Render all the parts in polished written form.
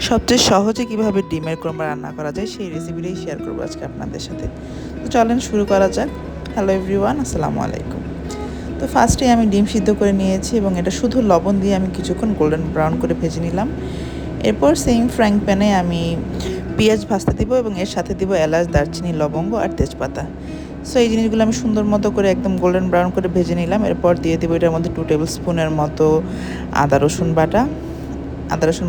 সবচেয়ে সহজে কিভাবে ডিমের কোরমা রান্না করা যায় সেই রেসিপিটাই শেয়ার করবো আজকে আপনাদের সাথে। তো চলেন শুরু করা যাক। হ্যালো এভরিওয়ান, আসসালামু আলাইকুম। তো ফার্স্টে আমি ডিম সিদ্ধ করে নিয়েছি এবং এটা শুধু লবণ দিয়ে আমি কিছুক্ষণ গোল্ডেন ব্রাউন করে ভেজে নিলাম। এরপর সেম ফ্রাইং প্যানে আমি পেঁয়াজ ভাজতে দিব এবং এর সাথে দিব এলাচ, দারচিনি, লবঙ্গ আর তেজপাতা। সো এই জিনিসগুলো আমি সুন্দর মতো করে একদম গোল্ডেন ব্রাউন করে ভেজে নিলাম। এরপর দিয়ে দেবো এটার মধ্যে 2 টেবিল স্পুনের মতো আদা রসুন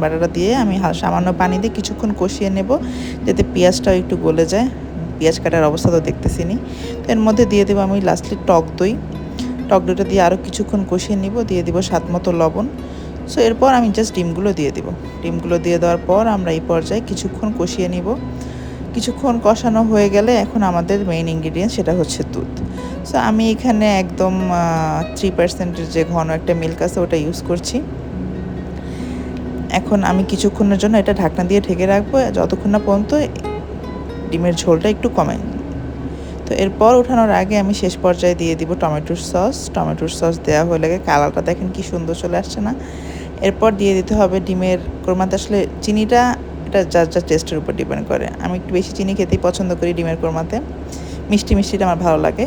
বাটাটা দিয়ে আমি সামান্য পানি দিয়ে কিছুক্ষণ কষিয়ে নেব, যাতে পেঁয়াজটাও একটু গলে যায়। পেঁয়াজ কাটার অবস্থা তো দেখতেছিনি। তো এর মধ্যে দিয়ে দেবো আমি লাস্টলি টক দইটা দিয়ে আরও কিছুক্ষণ কষিয়ে নিব, দিয়ে দিব স্বাদ মতো লবণ। সো এরপর আমি জাস্ট ডিমগুলো দিয়ে দিব। ডিমগুলো দিয়ে দেওয়ার পর আমরা এই পর্যায়ে কিছুক্ষণ কষিয়ে নিব। কিছুক্ষণ কষানো হয়ে গেলে এখন আমাদের মেইন ইনগ্রিডিয়েন্ট সেটা হচ্ছে দুধ। সো আমি এখানে একদম 3%-এর যে ঘন একটা মিল্ক আছে ওটা ইউজ করছি। এখন আমি কিছুক্ষণের জন্য এটা ঢাকনা দিয়ে ঢেকে রাখবো, যতক্ষণ না পর্যন্ত ডিমের ঝোলটা একটু কমে। তো এরপর ওঠানোর আগে আমি শেষ পর্যায়ে দিয়ে দিব টমেটোর সস দেওয়া হয়ে লাগে কালারটা দেখেন কি সুন্দর চলে আসছে না। এরপর দিয়ে দিতে হবে ডিমের কোরমাতে আসলে চিনিটা, এটা যার যার টেস্টের উপর ডিপেন্ড করে। আমি একটু বেশি চিনি খেতেই পছন্দ করি ডিমের কোরমাতে, মিষ্টিটা আমার ভালো লাগে।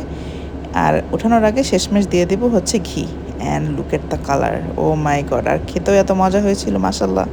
আর ওঠানোর আগে শেষমেশ দিয়ে দেবো হচ্ছে ঘি। And look at the colour, oh my God! আর খেতেও এত মজা হয়েছিল, মাশাল্লাহ।